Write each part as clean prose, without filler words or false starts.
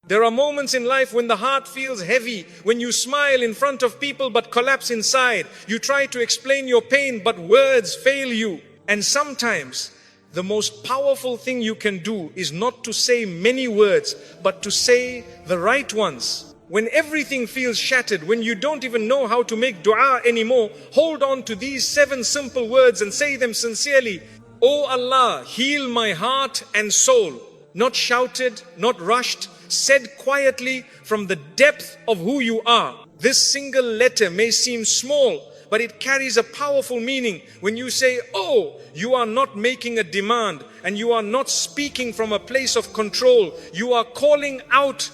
There are moments in life when the heart feels heavy, when you smile in front of people but collapse inside. You try to explain your pain but words fail you. And sometimes the most powerful thing you can do is not to say many words, but to say the right ones. When everything feels shattered, when you don't even know how to make dua anymore, hold on to these 7 simple words and say them sincerely. Oh Allah, heal my heart and soul. Not shouted, not rushed, said quietly from the depth of who you are. This single letter may seem small, but it carries a powerful meaning. When you say, oh, you are not making a demand and you are not speaking from a place of control. You are calling out.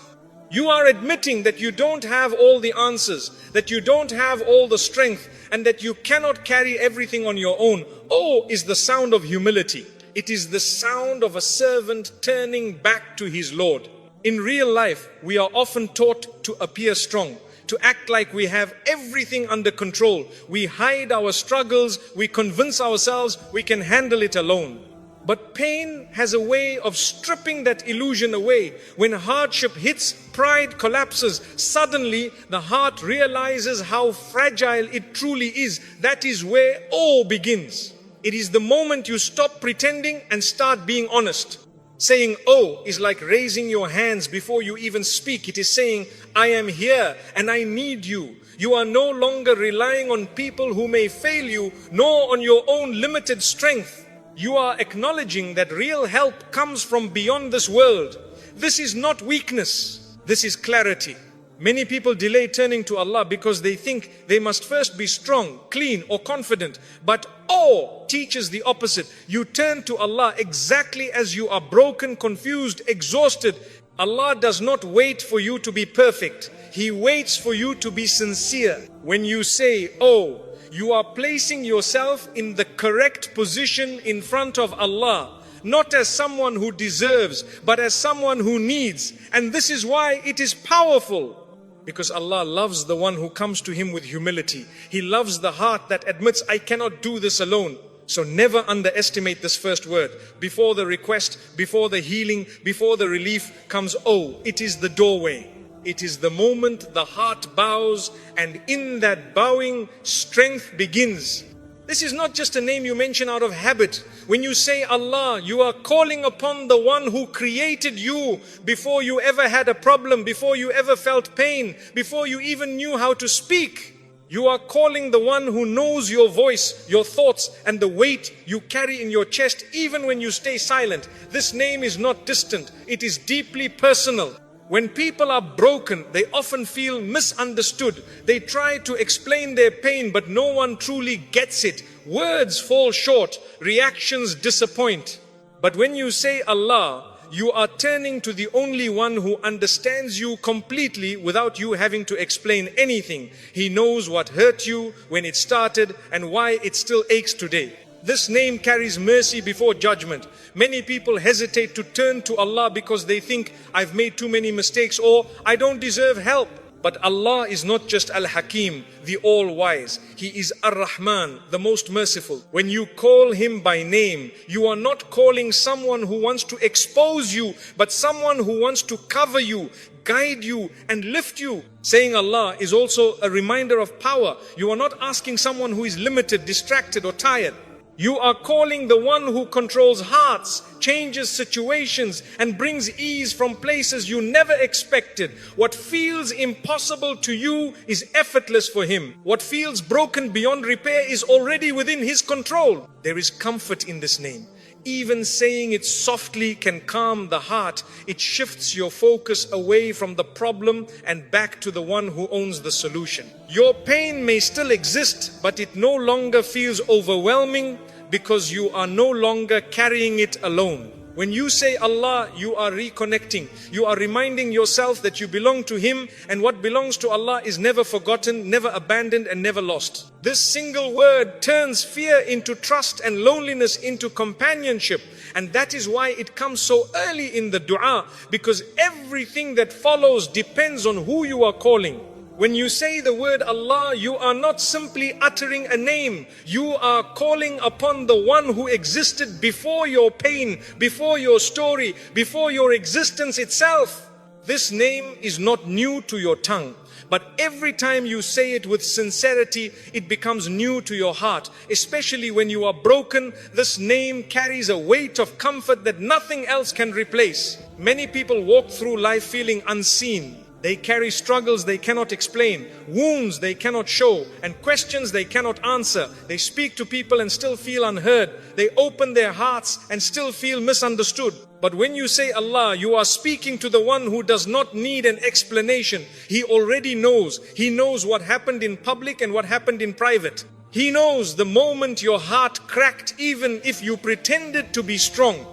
You are admitting that you don't have all the answers, that you don't have all the strength, and that you cannot carry everything on your own. Oh is the sound of humility. It is the sound of a servant turning back to his Lord. In real life, we are often taught to appear strong, to act like we have everything under control. We hide our struggles, we convince ourselves we can handle it alone. But pain has a way of stripping that illusion away. When hardship hits, pride collapses. Suddenly, the heart realizes how fragile it truly is. That is where awe begins. It is the moment you stop pretending and start being honest. Saying oh is like raising your hands before you even speak. It is saying, I am here and I need you. You are no longer relying on people who may fail you, nor on your own limited strength. You are acknowledging that real help comes from beyond this world. This is not weakness. This is clarity. Many people delay turning to Allah because they think they must first be strong, clean or confident. But awe teaches the opposite. You turn to Allah exactly as you are broken, confused, exhausted. Allah does not wait for you to be perfect. He waits for you to be sincere. When you say, oh, you are placing yourself in the correct position in front of Allah, not as someone who deserves, but as someone who needs. And this is why it is powerful. Because Allah loves the one who comes to Him with humility. He loves the heart that admits, I cannot do this alone. So never underestimate this first word. Before the request, before the healing, before the relief comes, oh, it is the doorway. It is the moment the heart bows, and in that bowing, strength begins. This is not just a name you mention out of habit. When you say Allah, you are calling upon the one who created you before you ever had a problem, before you ever felt pain, before you even knew how to speak. You are calling the one who knows your voice, your thoughts, and the weight you carry in your chest even when you stay silent. This name is not distant. It is deeply personal. When people are broken, they often feel misunderstood. They try to explain their pain, but no one truly gets it. Words fall short, reactions disappoint. But when you say Allah, you are turning to the only one who understands you completely without you having to explain anything. He knows what hurt you when it started and why it still aches today. This name carries mercy before judgment. Many people hesitate to turn to Allah because they think, I've made too many mistakes, or I don't deserve help. But Allah is not just Al-Hakim, the All-Wise. He is Ar-Rahman, the most merciful. When you call Him by name, you are not calling someone who wants to expose you, but someone who wants to cover you, guide you and lift you. Saying Allah is also a reminder of power. You are not asking someone who is limited, distracted or tired. You are calling the one who controls hearts, changes situations, and brings ease from places you never expected. What feels impossible to you is effortless for Him. What feels broken beyond repair is already within His control. There is comfort in this name. Even saying it softly can calm the heart. It shifts your focus away from the problem and back to the one who owns the solution. Your pain may still exist, but it no longer feels overwhelming because you are no longer carrying it alone. When you say Allah, you are reconnecting. You are reminding yourself that you belong to Him, and what belongs to Allah is never forgotten, never abandoned, and never lost. This single word turns fear into trust and loneliness into companionship. And that is why it comes so early in the dua, because everything that follows depends on who you are calling. When you say the word Allah, you are not simply uttering a name. You are calling upon the one who existed before your pain, before your story, before your existence itself. This name is not new to your tongue, but every time you say it with sincerity, it becomes new to your heart. Especially when you are broken, this name carries a weight of comfort that nothing else can replace. Many people walk through life feeling unseen. They carry struggles they cannot explain, wounds they cannot show, and questions they cannot answer. They speak to people and still feel unheard. They open their hearts and still feel misunderstood. But when you say Allah, you are speaking to the one who does not need an explanation. He already knows. He knows what happened in public and what happened in private. He knows the moment your heart cracked, even if you pretended to be strong.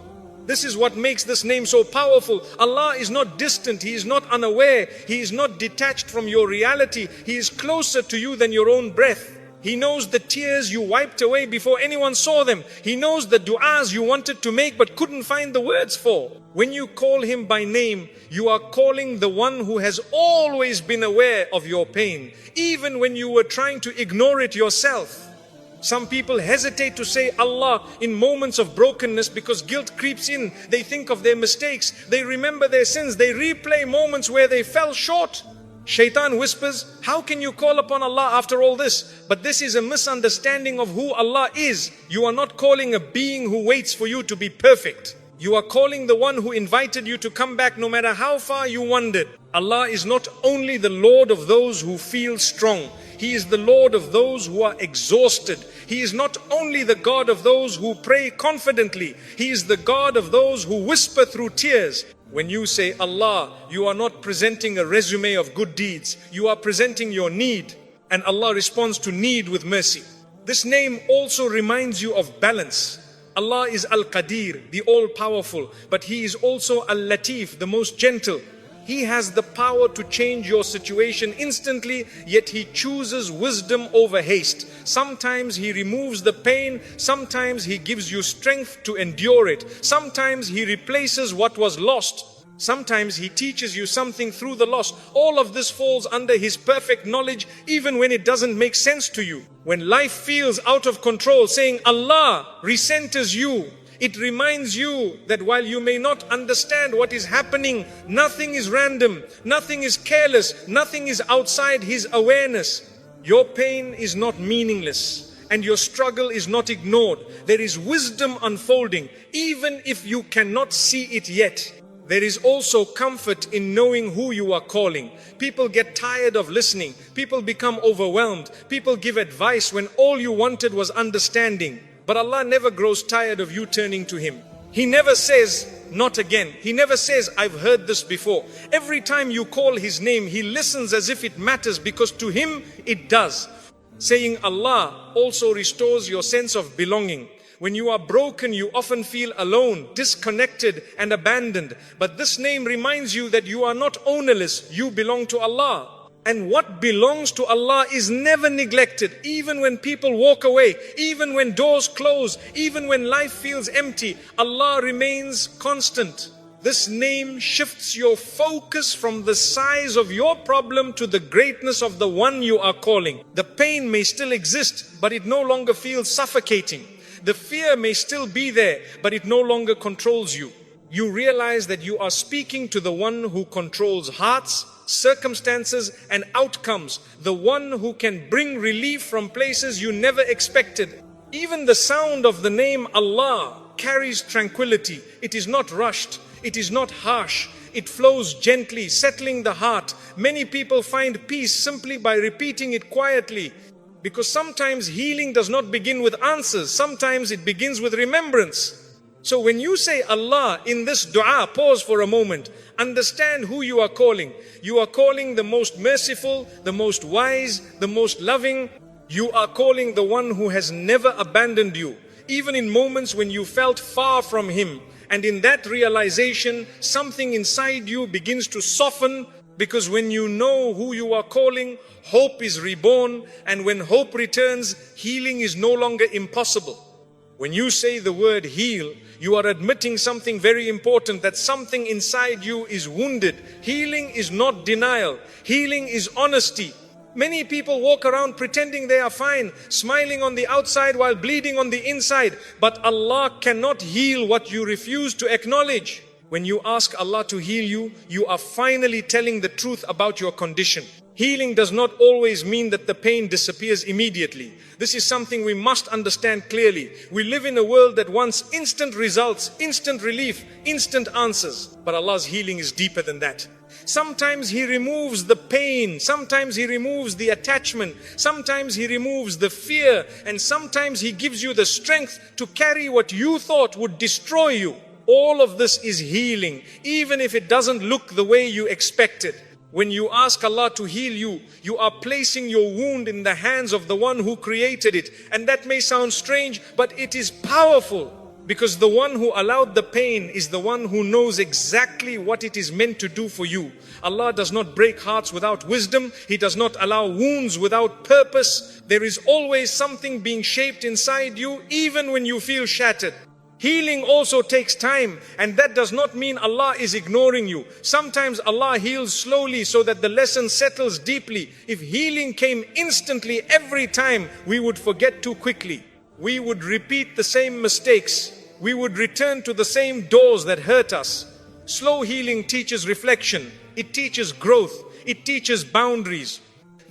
This is what makes this name so powerful. Allah is not distant. He is not unaware. He is not detached from your reality. He is closer to you than your own breath. He knows the tears you wiped away before anyone saw them. He knows the du'as you wanted to make but couldn't find the words for. When you call Him by name, you are calling the one who has always been aware of your pain, even when you were trying to ignore it yourself. Some people hesitate to say Allah in moments of brokenness because guilt creeps in. They think of their mistakes. They remember their sins. They replay moments where they fell short. Shaitan whispers, how can you call upon Allah after all this? But this is a misunderstanding of who Allah is. You are not calling a being who waits for you to be perfect. You are calling the one who invited you to come back no matter how far you wandered. Allah is not only the Lord of those who feel strong. He is the Lord of those who are exhausted. He is not only the God of those who pray confidently. He is the God of those who whisper through tears. When you say Allah, you are not presenting a resume of good deeds. You are presenting your need, and Allah responds to need with mercy. This name also reminds you of balance. Allah is Al-Qadir, the all-powerful, but He is also Al-Latif, the most gentle. He has the power to change your situation instantly, yet He chooses wisdom over haste. Sometimes He removes the pain, sometimes He gives you strength to endure it. Sometimes He replaces what was lost. Sometimes He teaches you something through the loss. All of this falls under His perfect knowledge, even when it doesn't make sense to you. When life feels out of control, saying Allah recenters you. It reminds you that while you may not understand what is happening, nothing is random, nothing is careless, nothing is outside His awareness. Your pain is not meaningless, and your struggle is not ignored. There is wisdom unfolding, even if you cannot see it yet. There is also comfort in knowing who you are calling. People get tired of listening. People become overwhelmed. People give advice when all you wanted was understanding. But Allah never grows tired of you turning to Him. He never says, not again. He never says, I've heard this before. Every time you call His name, He listens as if it matters, because to Him it does. Saying Allah also restores your sense of belonging. When you are broken, you often feel alone, disconnected and abandoned. But this name reminds you that you are not ownerless, you belong to Allah. And what belongs to Allah is never neglected, even when people walk away, even when doors close, even when life feels empty. Allah remains constant. This name shifts your focus from the size of your problem to the greatness of the one you are calling. The pain may still exist, but it no longer feels suffocating. The fear may still be there, but it no longer controls you. You realize that you are speaking to the one who controls hearts, circumstances and outcomes, the one who can bring relief from places you never expected. Even the sound of the name Allah carries tranquility. It is not rushed, it is not harsh, it flows gently, settling the heart. Many people find peace simply by repeating it quietly, because sometimes healing does not begin with answers, sometimes it begins with remembrance. So when you say Allah in this dua, pause for a moment. Understand who you are calling. You are calling the most merciful, the most wise, the most loving. You are calling the one who has never abandoned you, even in moments when you felt far from Him. And in that realization, something inside you begins to soften, because when you know who you are calling, hope is reborn. And when hope returns, healing is no longer impossible. When you say the word heal, you are admitting something very important, that something inside you is wounded. Healing is not denial. Healing is honesty. Many people walk around pretending they are fine, smiling on the outside while bleeding on the inside. But Allah cannot heal what you refuse to acknowledge. When you ask Allah to heal you, you are finally telling the truth about your condition. Healing does not always mean that the pain disappears immediately. This is something we must understand clearly. We live in a world that wants instant results, instant relief, instant answers. But Allah's healing is deeper than that. Sometimes He removes the pain, sometimes He removes the attachment, sometimes He removes the fear, and sometimes He gives you the strength to carry what you thought would destroy you. All of this is healing, even if it doesn't look the way you expected. When you ask Allah to heal you, you are placing your wound in the hands of the one who created it. And that may sound strange, but it is powerful. Because the one who allowed the pain is the one who knows exactly what it is meant to do for you. Allah does not break hearts without wisdom. He does not allow wounds without purpose. There is always something being shaped inside you, even when you feel shattered. Healing also takes time, and that does not mean Allah is ignoring you. Sometimes Allah heals slowly so that the lesson settles deeply. If healing came instantly every time, we would forget too quickly. We would repeat the same mistakes. We would return to the same doors that hurt us. Slow healing teaches reflection. It teaches growth. It teaches boundaries.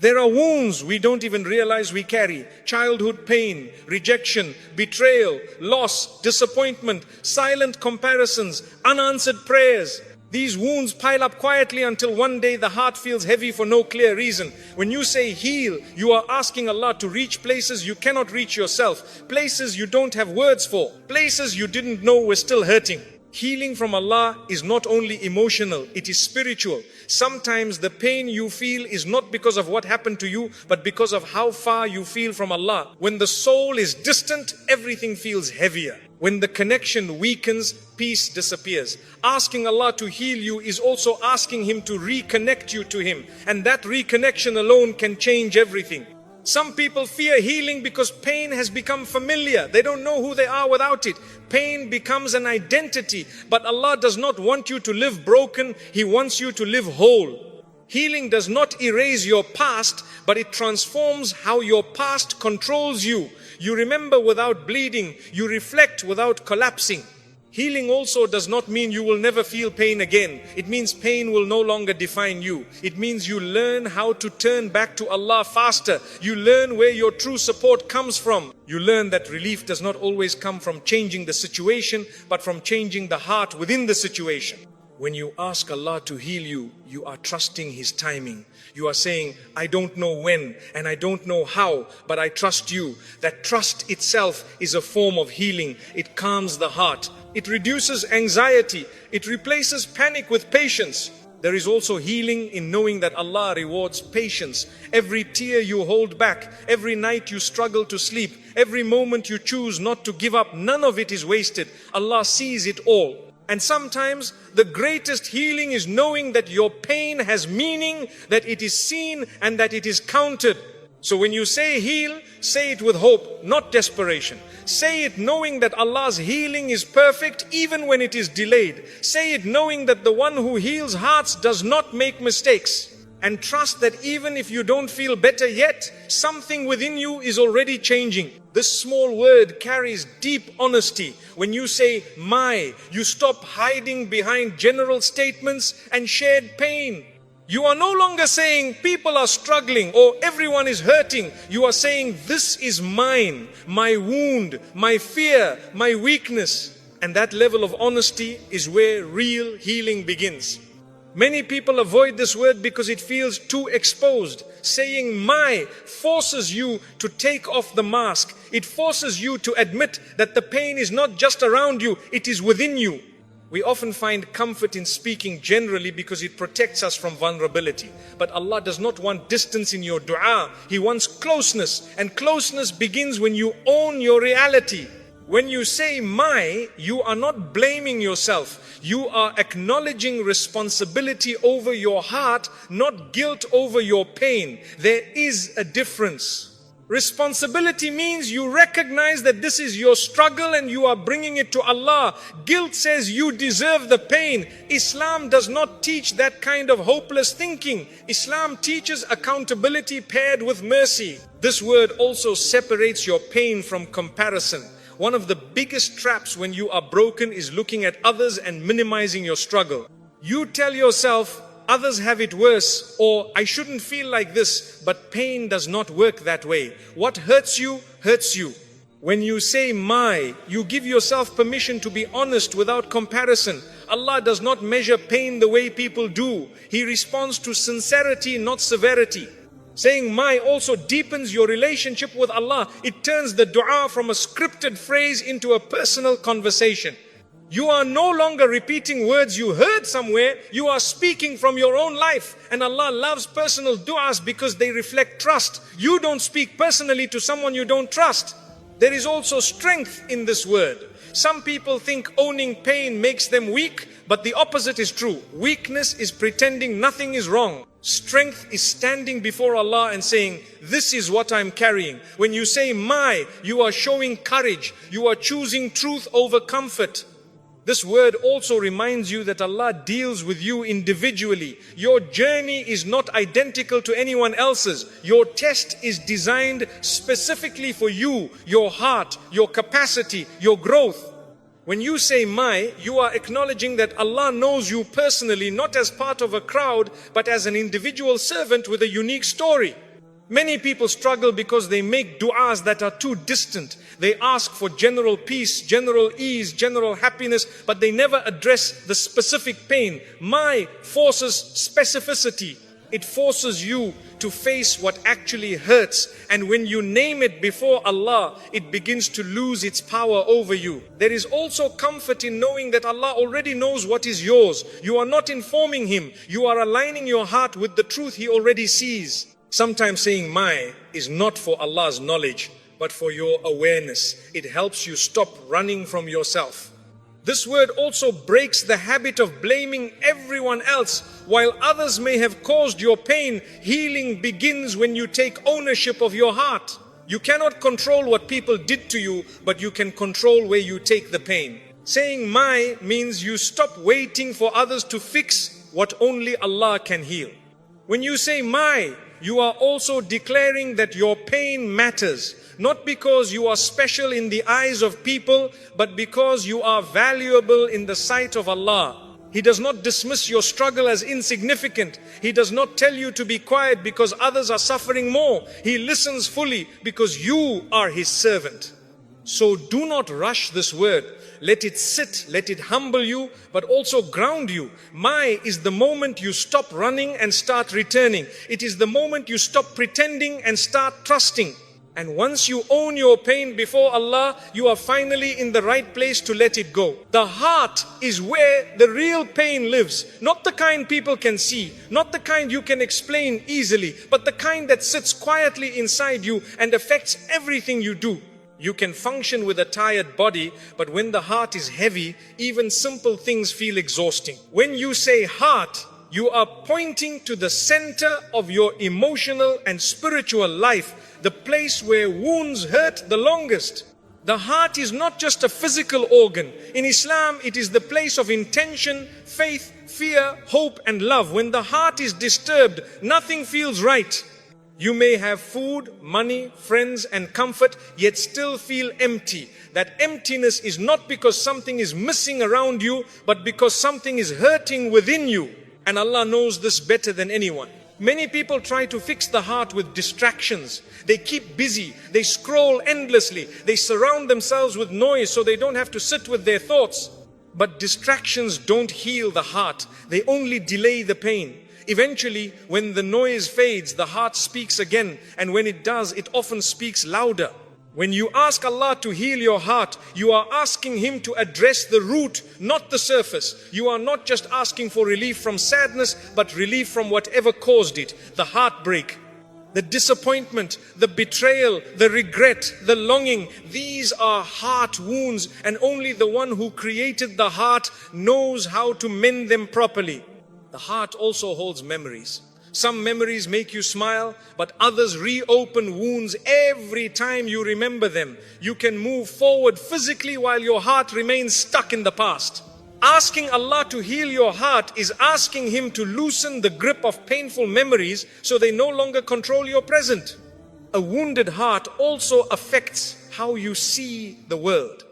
There are wounds we don't even realize we carry. Childhood pain, rejection, betrayal, loss, disappointment, silent comparisons, unanswered prayers. These wounds pile up quietly until one day the heart feels heavy for no clear reason. When you say heal, you are asking Allah to reach places you cannot reach yourself, places you don't have words for, places you didn't know were still hurting. Healing from Allah is not only emotional, it is spiritual. Sometimes the pain you feel is not because of what happened to you, but because of how far you feel from Allah. When the soul is distant, everything feels heavier. When the connection weakens, peace disappears. Asking Allah to heal you is also asking Him to reconnect you to Him. And that reconnection alone can change everything. Some people fear healing because pain has become familiar. They don't know who they are without it. Pain becomes an identity. But Allah does not want you to live broken. He wants you to live whole. Healing does not erase your past, but it transforms how your past controls you. You remember without bleeding. You reflect without collapsing. Healing also does not mean you will never feel pain again. It means pain will no longer define you. It means you learn how to turn back to Allah faster. You learn where your true support comes from. You learn that relief does not always come from changing the situation, but from changing the heart within the situation. When you ask Allah to heal you, you are trusting His timing. You are saying, I don't know when and I don't know how, but I trust you. That trust itself is a form of healing. It calms the heart. It reduces anxiety. It replaces panic with patience. There is also healing in knowing that Allah rewards patience. Every tear you hold back, every night you struggle to sleep, every moment you choose not to give up, none of it is wasted. Allah sees it all. And sometimes the greatest healing is knowing that your pain has meaning, that it is seen and that it is counted. So when you say heal, say it with hope, not desperation. Say it knowing that Allah's healing is perfect even when it is delayed. Say it knowing that the one who heals hearts does not make mistakes. And trust that even if you don't feel better yet, something within you is already changing. This small word carries deep honesty. When you say my, you stop hiding behind general statements and shared pain. You are no longer saying people are struggling or everyone is hurting. You are saying this is mine, my wound, my fear, my weakness. And that level of honesty is where real healing begins. Many people avoid this word because it feels too exposed. Saying my forces you to take off the mask. It forces you to admit that the pain is not just around you, it is within you. We often find comfort in speaking generally because it protects us from vulnerability. But Allah does not want distance in your dua. He wants closeness. And closeness begins when you own your reality. When you say my, you are not blaming yourself. You are acknowledging responsibility over your heart, not guilt over your pain. There is a difference. Responsibility means you recognize that this is your struggle and you are bringing it to Allah. Guilt says you deserve the pain. Islam does not teach that kind of hopeless thinking. Islam teaches accountability paired with mercy. This word also separates your pain from comparison. One of the biggest traps when you are broken is looking at others and minimizing your struggle. You tell yourself, others have it worse, or I shouldn't feel like this, but pain does not work that way. What hurts you, hurts you. When you say my, you give yourself permission to be honest without comparison. Allah does not measure pain the way people do. He responds to sincerity, not severity. Saying my also deepens your relationship with Allah. It turns the dua from a scripted phrase into a personal conversation. You are no longer repeating words you heard somewhere. You are speaking from your own life. And Allah loves personal du'as because they reflect trust. You don't speak personally to someone you don't trust. There is also strength in this word. Some people think owning pain makes them weak, but the opposite is true. Weakness is pretending nothing is wrong. Strength is standing before Allah and saying, this is what I'm carrying. When you say my, you are showing courage. You are choosing truth over comfort. This word also reminds you that Allah deals with you individually. Your journey is not identical to anyone else's. Your test is designed specifically for you, your heart, your capacity, your growth. When you say my, you are acknowledging that Allah knows you personally, not as part of a crowd, but as an individual servant with a unique story. Many people struggle because they make du'as that are too distant. They ask for general peace, general ease, general happiness, but they never address the specific pain. My forces specificity. It forces you to face what actually hurts. And when you name it before Allah, it begins to lose its power over you. There is also comfort in knowing that Allah already knows what is yours. You are not informing Him. You are aligning your heart with the truth He already sees. Sometimes saying my is not for Allah's knowledge, but for your awareness. It helps you stop running from yourself. This word also breaks the habit of blaming everyone else. While others may have caused your pain, healing begins when you take ownership of your heart. You cannot control what people did to you, but you can control where you take the pain. Saying my means you stop waiting for others to fix what only Allah can heal. When you say my, you are also declaring that your pain matters, not because you are special in the eyes of people, but because you are valuable in the sight of Allah. He does not dismiss your struggle as insignificant. He does not tell you to be quiet because others are suffering more. He listens fully because you are His servant. So do not rush this word. Let it sit, let it humble you, but also ground you. My is the moment you stop running and start returning. It is the moment you stop pretending and start trusting. And once you own your pain before Allah, you are finally in the right place to let it go. The heart is where the real pain lives. Not the kind people can see, not the kind you can explain easily, but the kind that sits quietly inside you and affects everything you do. You can function with a tired body, but when the heart is heavy, even simple things feel exhausting. When you say heart, you are pointing to the center of your emotional and spiritual life, the place where wounds hurt the longest. The heart is not just a physical organ. In Islam, it is the place of intention, faith, fear, hope, and love. When the heart is disturbed, nothing feels right. You may have food, money, friends, and comfort, yet still feel empty. That emptiness is not because something is missing around you, but because something is hurting within you. And Allah knows this better than anyone. Many people try to fix the heart with distractions. They keep busy. They scroll endlessly. They surround themselves with noise so they don't have to sit with their thoughts. But distractions don't heal the heart. They only delay the pain. Eventually, when the noise fades, the heart speaks again. And when it does, it often speaks louder. When you ask Allah to heal your heart, you are asking Him to address the root, not the surface. You are not just asking for relief from sadness, but relief from whatever caused it. The heartbreak, the disappointment, the betrayal, the regret, the longing. These are heart wounds, and only the one who created the heart knows how to mend them properly. The heart also holds memories. Some memories make you smile, but others reopen wounds every time you remember them. You can move forward physically while your heart remains stuck in the past. Asking Allah to heal your heart is asking Him to loosen the grip of painful memories so they no longer control your present. A wounded heart also affects how you see the world.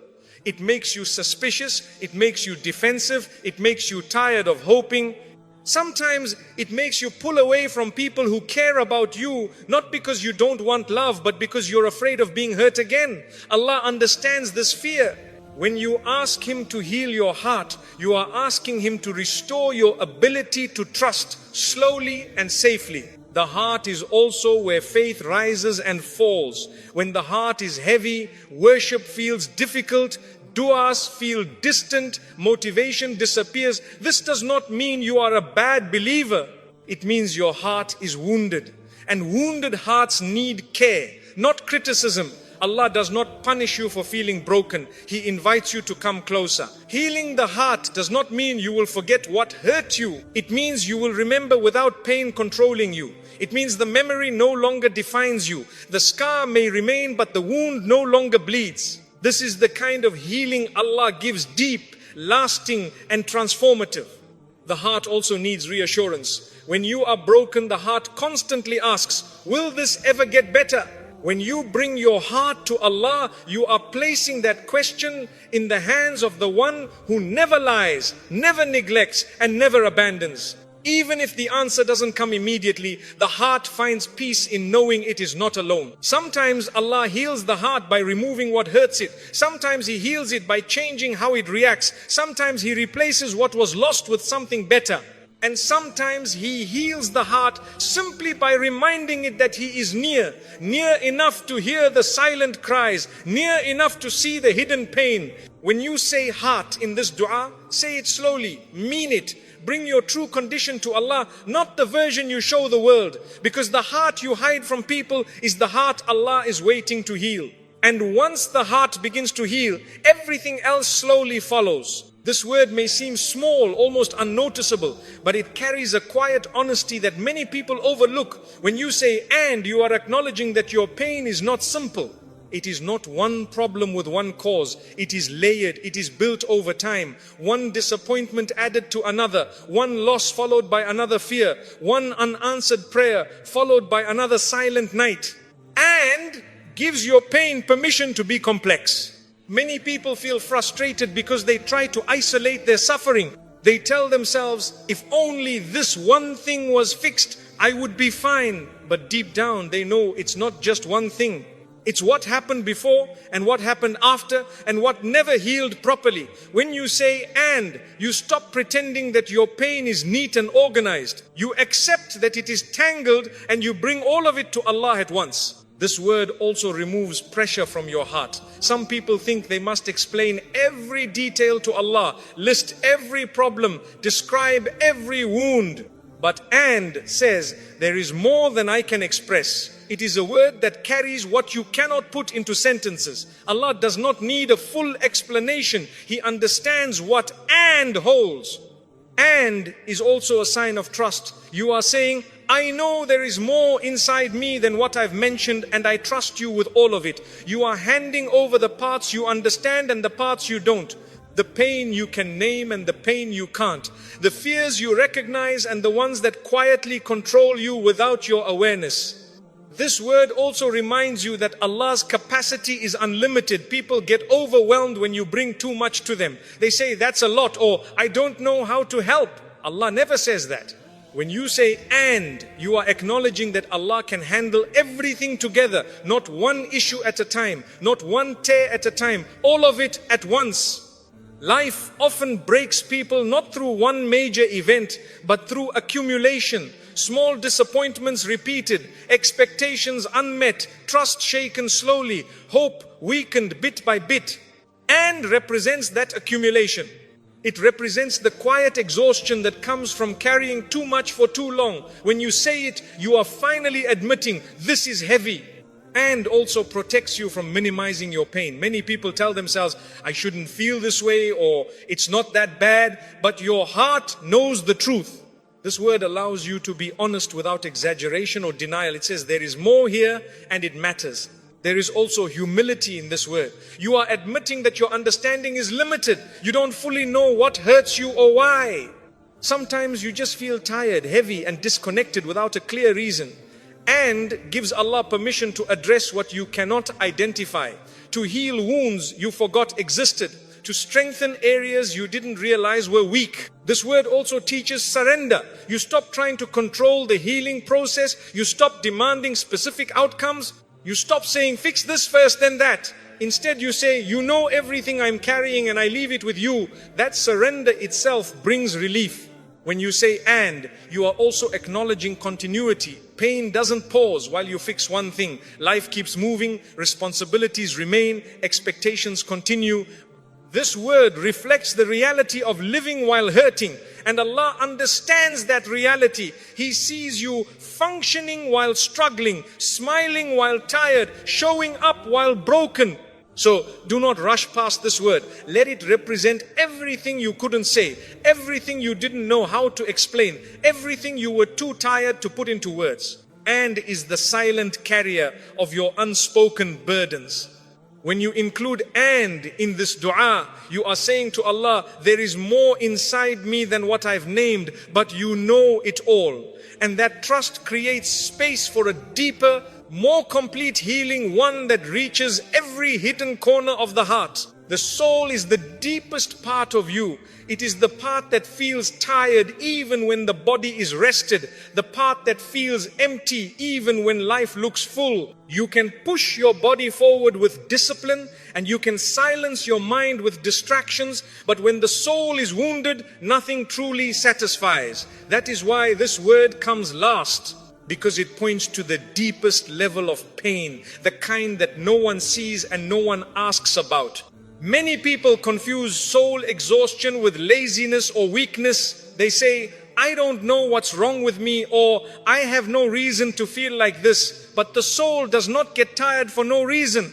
It makes you suspicious, it makes you defensive, it makes you tired of hoping. Sometimes it makes you pull away from people who care about you, not because you don't want love, but because you're afraid of being hurt again. Allah understands this fear. When you ask Him to heal your heart, you are asking Him to restore your ability to trust slowly and safely. The heart is also where faith rises and falls. When the heart is heavy, worship feels difficult, du'as feel distant, motivation disappears. This does not mean you are a bad believer. It means your heart is wounded. And wounded hearts need care, not criticism. Allah does not punish you for feeling broken. He invites you to come closer. Healing the heart does not mean you will forget what hurt you. It means you will remember without pain controlling you. It means the memory no longer defines you. The scar may remain, but the wound no longer bleeds. This is the kind of healing Allah gives, deep, lasting, and transformative. The heart also needs reassurance. When you are broken, the heart constantly asks, will this ever get better? When you bring your heart to Allah, you are placing that question in the hands of the one who never lies, never neglects, and never abandons. Even if the answer doesn't come immediately, the heart finds peace in knowing it is not alone. Sometimes Allah heals the heart by removing what hurts it. Sometimes He heals it by changing how it reacts. Sometimes He replaces what was lost with something better. And sometimes He heals the heart simply by reminding it that He is near enough to hear the silent cries, near enough to see the hidden pain. When you say heart in this dua, say it slowly, mean it. Bring your true condition to Allah, not the version you show the world. Because the heart you hide from people is the heart Allah is waiting to heal. And once the heart begins to heal, everything else slowly follows. This word may seem small, almost unnoticeable, but it carries a quiet honesty that many people overlook. When you say and, you are acknowledging that your pain is not simple. It is not one problem with one cause. It is layered, it is built over time. One disappointment added to another, one loss followed by another fear, one unanswered prayer followed by another silent night. And gives your pain permission to be complex. Many people feel frustrated because they try to isolate their suffering. They tell themselves, if only this one thing was fixed, I would be fine. But deep down, they know it's not just one thing. It's what happened before and what happened after and what never healed properly. When you say and, you stop pretending that your pain is neat and organized. You accept that it is tangled and you bring all of it to Allah at once. This word also removes pressure from your heart. Some people think they must explain every detail to Allah, list every problem, describe every wound. But and says, there is more than I can express. It is a word that carries what you cannot put into sentences. Allah does not need a full explanation. He understands what and holds. And is also a sign of trust. You are saying, I know there is more inside me than what I've mentioned, and I trust you with all of it. You are handing over the parts you understand and the parts you don't. The pain you can name and the pain you can't. The fears you recognize and the ones that quietly control you without your awareness. This word also reminds you that Allah's capacity is unlimited. People get overwhelmed when you bring too much to them. They say, that's a lot, or I don't know how to help. Allah never says that. When you say and, you are acknowledging that Allah can handle everything together, not one issue at a time, not one tear at a time, all of it at once. Life often breaks people not through one major event, but through accumulation. Small disappointments repeated, expectations unmet, trust shaken slowly, hope weakened bit by bit. And represents that accumulation. It represents the quiet exhaustion that comes from carrying too much for too long. When you say it, you are finally admitting this is heavy. And also protects you from minimizing your pain. Many people tell themselves, I shouldn't feel this way, or it's not that bad, but your heart knows the truth. This word allows you to be honest without exaggeration or denial. It says there is more here and it matters. There is also humility in this word. You are admitting that your understanding is limited. You don't fully know what hurts you or why. Sometimes you just feel tired, heavy, and disconnected without a clear reason. And gives Allah permission to address what you cannot identify, to heal wounds you forgot existed, to strengthen areas you didn't realize were weak. This word also teaches surrender. You stop trying to control the healing process. You stop demanding specific outcomes. You stop saying, fix this first, then that. Instead you say, you know everything I'm carrying and I leave it with you. That surrender itself brings relief. When you say and, you are also acknowledging continuity. Pain doesn't pause while you fix one thing. Life keeps moving, responsibilities remain, expectations continue. This word reflects the reality of living while hurting. And Allah understands that reality. He sees you functioning while struggling, smiling while tired, showing up while broken. So do not rush past this word. Let it represent everything you couldn't say, everything you didn't know how to explain, everything you were too tired to put into words. And is the silent carrier of your unspoken burdens. When you include and in this dua, you are saying to Allah, there is more inside me than what I've named, but you know it all. And that trust creates space for a deeper, more complete healing, one that reaches every hidden corner of the heart. The soul is the deepest part of you. It is the part that feels tired even when the body is rested. The part that feels empty even when life looks full. You can push your body forward with discipline and you can silence your mind with distractions. But when the soul is wounded, nothing truly satisfies. That is why this word comes last. Because it points to the deepest level of pain, the kind that no one sees and no one asks about. Many people confuse soul exhaustion with laziness or weakness. They say, I don't know what's wrong with me, or I have no reason to feel like this. But the soul does not get tired for no reason.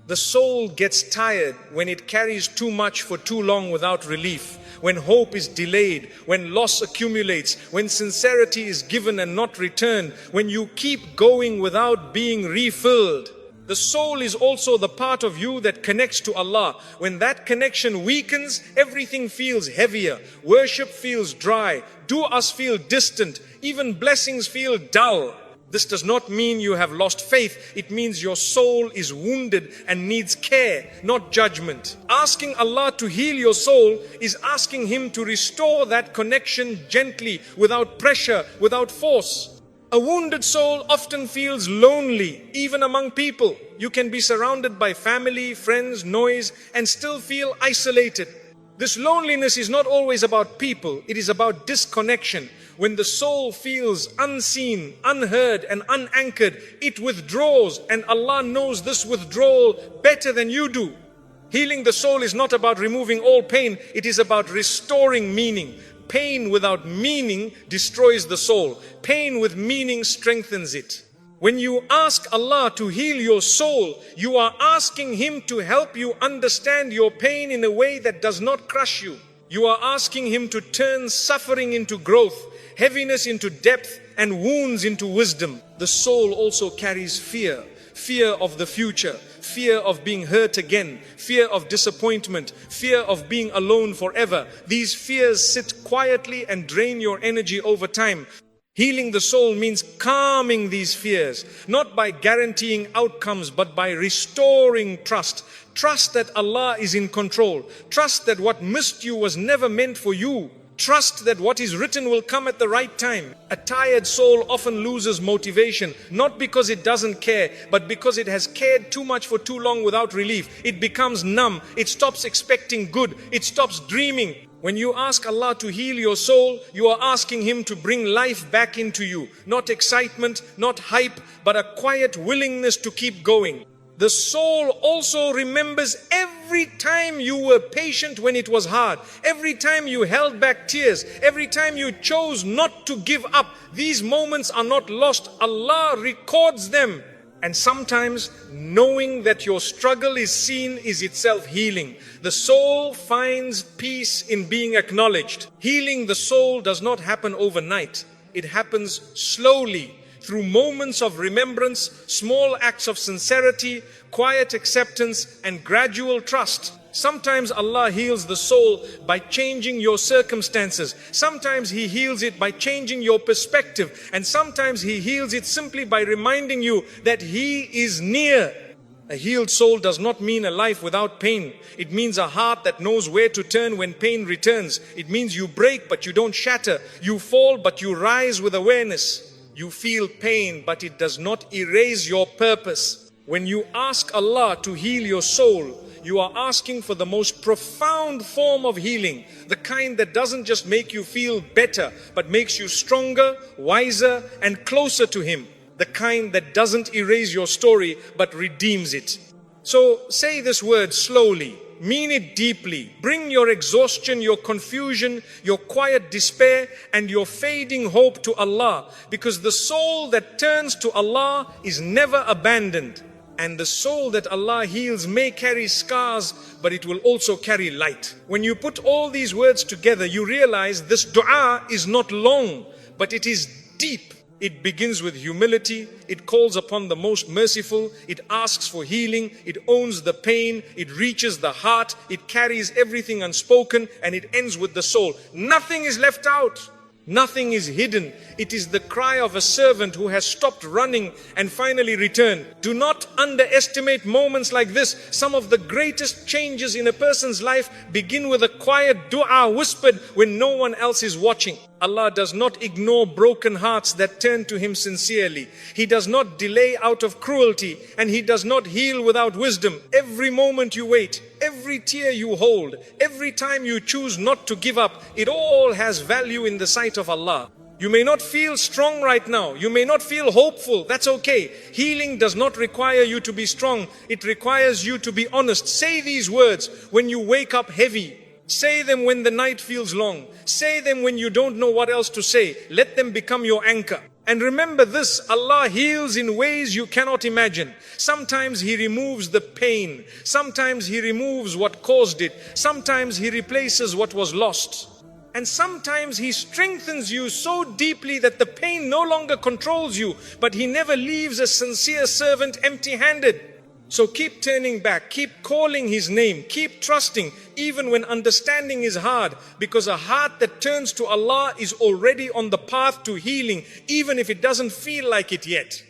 The soul gets tired when it carries too much for too long without relief. When hope is delayed, when loss accumulates, when sincerity is given and not returned, when you keep going without being refilled. The soul is also the part of you that connects to Allah. When that connection weakens, everything feels heavier. Worship feels dry. Du'as feel distant. Even blessings feel dull. This does not mean you have lost faith. It means your soul is wounded and needs care, not judgment. Asking Allah to heal your soul is asking Him to restore that connection gently, without pressure, without force. A wounded soul often feels lonely, even among people. You can be surrounded by family, friends, noise, and still feel isolated. This loneliness is not always about people. It is about disconnection. When the soul feels unseen, unheard, and unanchored, it withdraws, and Allah knows this withdrawal better than you do. Healing the soul is not about removing all pain. It is about restoring meaning. Pain without meaning destroys the soul. Pain with meaning strengthens it. When you ask Allah to heal your soul, you are asking Him to help you understand your pain in a way that does not crush you. You are asking Him to turn suffering into growth, heaviness into depth, and wounds into wisdom. The soul also carries fear. Fear of the future, fear of being hurt again, fear of disappointment, fear of being alone forever. These fears sit quietly and drain your energy over time. Healing the soul means calming these fears, not by guaranteeing outcomes, but by restoring trust. Trust that Allah is in control. Trust that what missed you was never meant for you. Trust that what is written will come at the right time. A tired soul often loses motivation, not because it doesn't care, but because it has cared too much for too long without relief. It becomes numb. It stops expecting good. It stops dreaming. When you ask Allah to heal your soul, you are asking Him to bring life back into you. Not excitement, not hype, but a quiet willingness to keep going. The soul also remembers every time you were patient when it was hard, every time you held back tears, every time you chose not to give up. These moments are not lost. Allah records them. And sometimes knowing that your struggle is seen is itself healing. The soul finds peace in being acknowledged. Healing the soul does not happen overnight. It happens slowly, through moments of remembrance, small acts of sincerity, quiet acceptance, and gradual trust. Sometimes Allah heals the soul by changing your circumstances. Sometimes He heals it by changing your perspective. And sometimes He heals it simply by reminding you that He is near. A healed soul does not mean a life without pain. It means a heart that knows where to turn when pain returns. It means you break but you don't shatter. You fall but you rise with awareness. You feel pain but it does not erase your purpose. When you ask Allah to heal your soul, you are asking for the most profound form of healing, the kind that doesn't just make you feel better, but makes you stronger, wiser, and closer to Him. The kind that doesn't erase your story, but redeems it. So say this word slowly, mean it deeply. Bring your exhaustion, your confusion, your quiet despair, and your fading hope to Allah, because the soul that turns to Allah is never abandoned. And the soul that Allah heals may carry scars, but it will also carry light. When you put all these words together, you realize this dua is not long, but it is deep. It begins with humility, it calls upon the most merciful, it asks for healing, it owns the pain, it reaches the heart, it carries everything unspoken, and it ends with the soul. Nothing is left out. Nothing is hidden. It is the cry of a servant who has stopped running and finally returned. Do not underestimate moments like this. Some of the greatest changes in a person's life begin with a quiet dua whispered when no one else is watching. Allah does not ignore broken hearts that turn to Him sincerely. He does not delay out of cruelty, and He does not heal without wisdom. Every moment you wait, every tear you hold, every time you choose not to give up, it all has value in the sight of Allah. You may not feel strong right now. You may not feel hopeful. That's okay. Healing does not require you to be strong. It requires you to be honest. Say these words when you wake up heavy. Say them when the night feels long. Say them when you don't know what else to say. Let them become your anchor. And remember this, Allah heals in ways you cannot imagine. Sometimes He removes the pain. Sometimes He removes what caused it. Sometimes He replaces what was lost. And sometimes He strengthens you so deeply that the pain no longer controls you, but He never leaves a sincere servant empty-handed. So keep turning back, keep calling His name, keep trusting, even when understanding is hard, because a heart that turns to Allah is already on the path to healing, even if it doesn't feel like it yet.